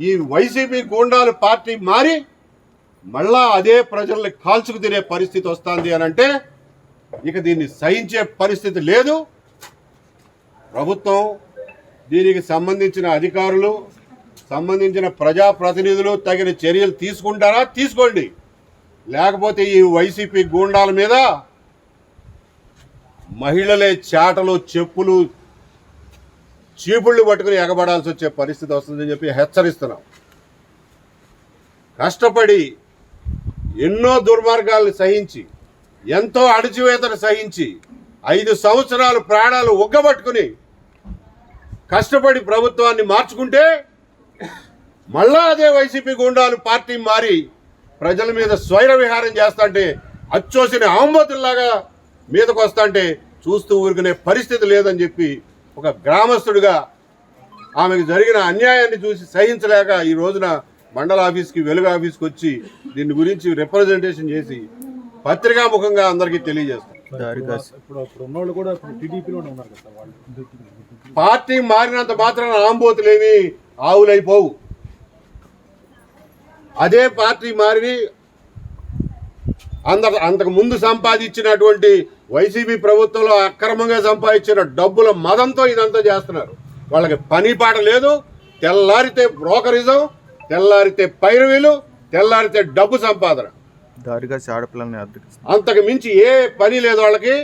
ఈ వైసీపీ గూండాలు పార్టీ మారి మళ్ళా అదే ప్రజల్ని కాల్చుకు తినే పరిస్థితి వస్తుంది అని అంటే ఇక దీన్ని సహించే పరిస్థితి లేదు. ప్రభుత్వం దీనికి సంబంధించిన అధికారులు, సంబంధించిన ప్రజాప్రతినిధులు తగిన చర్యలు తీసుకుంటారా? తీసుకోండి. లేకపోతే ఈ వైసీపీ గూండాల మీద మహిళలే చాటలు, చెప్పులు, చీపుళ్ళు పట్టుకుని ఎగబడాల్సి వచ్చే పరిస్థితి వస్తుందని చెప్పి హెచ్చరిస్తున్నాం. కష్టపడి ఎన్నో దుర్మార్గాలను సహించి, ఎంతో అణచివేతను సహించి 5 సంవత్సరాలు ప్రాణాలు ఒగ్గబట్టుకుని కష్టపడి ప్రభుత్వాన్ని మార్చుకుంటే మళ్ళా అదే వైసీపీ గూండాలు పార్టీ మారి ప్రజల మీద స్వైర విహారం చేస్తాంటే, అచ్చోసిన ఆంబోతుల్లాగా మీదకు వస్తాంటే చూస్తూ ఊరుకునే పరిస్థితి లేదని చెప్పి ఒక గ్రామస్తుడిగా ఆమెకు జరిగిన అన్యాయాన్ని చూసి సహించలేక ఈ రోజున మండల ఆఫీస్కి, వెలుగు ఆఫీస్కి వచ్చి దీని గురించి రిప్రజెంటేషన్ చేసి పత్రికాముఖంగా అందరికీ తెలియజేస్తాం. పార్టీ మారినంత మాత్రాన ఆంబోతులేమి ఆవులైపోవు. అదే పార్టీ మారి అంతకు ముందు సంపాదించినటువంటి వైసీపీ ప్రభుత్వంలో అక్రమంగా సంపాదించిన డబ్బుల మదంతో ఇదంతా చేస్తున్నారు. వాళ్ళకి పని పాట లేదు. తెల్లారితే బ్రోకరిజం, తెల్లారితే పైరవీలు, తెల్లారితే డబ్బు సంపాదన, అంతకు మించి ఏ పని లేదు వాళ్ళకి.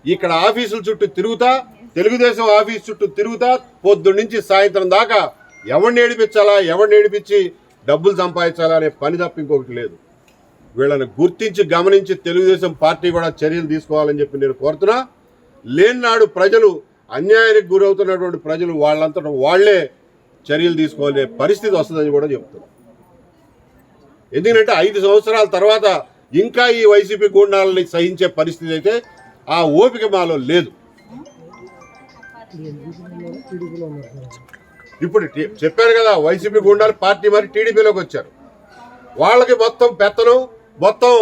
ఇక్కడ ఆఫీసుల చుట్టూ తిరుగుతా, తెలుగుదేశం ఆఫీస్ చుట్టూ తిరుగుతా పొద్దున్న నుంచి సాయంత్రం దాకా ఎవరిని ఏడిపించాలా, ఎవరిని ఏడిపించి డబ్బులు సంపాదించాలా అనే పని తప్ప ఇంకొకటి లేదు. వీళ్ళని గుర్తించి గమనించి తెలుగుదేశం పార్టీ కూడా చర్యలు తీసుకోవాలని చెప్పి నేను కోరుతున్నా. లేనినాడు ప్రజలు, అన్యాయానికి గురవుతున్నటువంటి ప్రజలు వాళ్ళంతటా వాళ్లే చర్యలు తీసుకోవాలనే పరిస్థితి వస్తుందని కూడా చెప్తున్నా. ఎందుకంటే 5 సంవత్సరాల తర్వాత ఇంకా ఈ వైసీపీ గూండాలని సహించే పరిస్థితి అయితే ఆ ఓపిక మాలో లేదు. ఇప్పుడు చెప్పారు కదా, వైసీపీ గూండాలు పార్టీ మరి టీడీపీలోకి వచ్చారు. వాళ్ళకి మొత్తం పెత్తనం, మొత్తం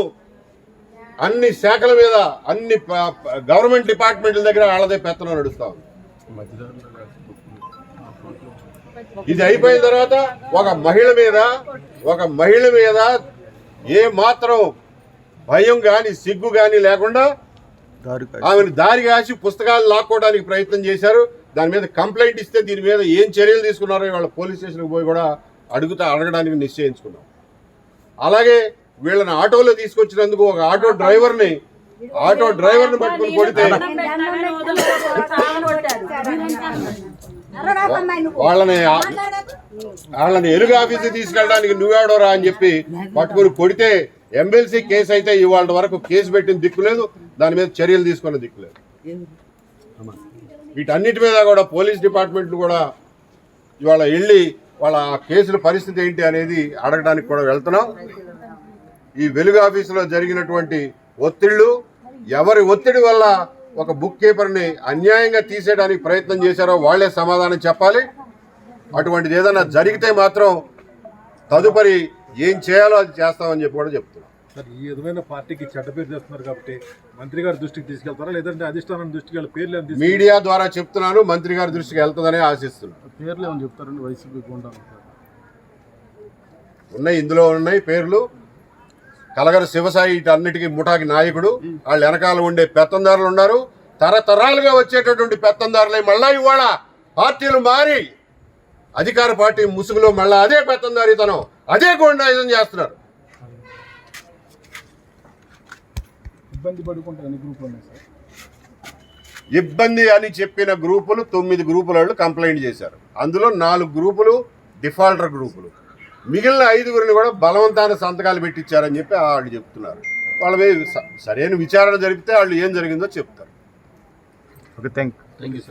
అన్ని శాఖల మీద, అన్ని గవర్నమెంట్ డిపార్ట్మెంట్ల దగ్గర వాళ్ళదే పెత్తనం నడుస్తా ఉంది. ఇది అయిపోయిన తర్వాత ఒక మహిళ మీద ఏ మాత్రం భయం కానీ సిగ్గు కానీ లేకుండా ఆమెను దారి కాసి పుస్తకాలు లాక్కోవడానికి ప్రయత్నం చేశారు. దాని మీద కంప్లైంట్ ఇస్తే దీని మీద ఏం చర్యలు తీసుకున్నారో వాళ్ళ పోలీస్ స్టేషన్కి పోయి కూడా అడగడానికి నిశ్చయించుకున్నాం. అలాగే వీళ్ళని ఆటోలో తీసుకొచ్చినందుకు ఒక ఆటో డ్రైవర్ని పట్టుకుని కొడితే వాళ్ళని ఎలుగు ఆఫీస్కి తీసుకెళ్ళడానికి నువ్వేడోరా అని చెప్పి పట్టుకుని కొడితే ఎమ్మెల్సీ కేసు అయితే ఇవాళ వరకు కేసు పెట్టిన దిక్కులేదు, దాని మీద చర్యలు తీసుకున్న దిక్కులేదు. వీటన్నిటి మీద కూడా పోలీస్ డిపార్ట్మెంట్లు కూడా ఇవాళ వెళ్ళి వాళ్ళ కేసుల పరిస్థితి ఏంటి అనేది అడగడానికి కూడా వెళ్తున్నాం. ఈ వెలుగు ఆఫీసులో జరిగినటువంటి ఒత్తిళ్లు, ఎవరి ఒత్తిడి వల్ల ఒక బుక్ కీపర్ని అన్యాయంగా తీసేయడానికి ప్రయత్నం చేశారో వాళ్లే సమాధానం చెప్పాలి. అటువంటిది ఏదైనా జరిగితే మాత్రం తదుపరి ఏం చేయాలో అది చేస్తామని చెప్పి కూడా చెప్తున్నాం. సార్, ఈ విధమైన పార్టీకి చెడ్డ పేరు చేస్తున్నారు కాబట్టి మంత్రి గారి దృష్టికి తీసుకెళ్తారా, లేదంటే అధిష్టానం దృష్టికి వెళ్ళి పేర్లు మీడియా ద్వారా చెప్తున్నాను, మంత్రి గారి దృష్టికి వెళ్తుందనే ఆశిస్తున్నాను. పేర్లు ఏమని చెప్తారండి? వైసీపీ గుండాలు ఉన్నాయి, ఇందులో ఉన్నాయి పేర్లు. కలగర శివసాయి ఇటన్నిటికీ ముఠాకి నాయకుడు. వాళ్ళు వెనకాల ఉండే పెత్తందారులు ఉన్నారు. తరతరాలుగా వచ్చేటటువంటి పెత్తందారులై మళ్ళా ఇవాళ పార్టీలు మారి అధికార పార్టీ ముసుగులో మళ్ళా అదే పెత్తందారితనం, అదే గూండాయిజం చేస్తున్నారు. ఇబ్బంది అని చెప్పిన గ్రూపులు 9 గ్రూపుల వాళ్ళు కంప్లైంట్ చేశారు. అందులో 4 గ్రూపులు డిఫాల్టర్ గ్రూపులు, మిగిలిన 5గురిని కూడా బలవంతాన సంతకాలు పెట్టించారని చెప్పి వాళ్ళు చెప్తున్నారు. వాళ్ళ మీద సరైన విచారణ జరిపితే వాళ్ళు ఏం జరిగిందో చెప్తారు. Okay, thank you. Thank you.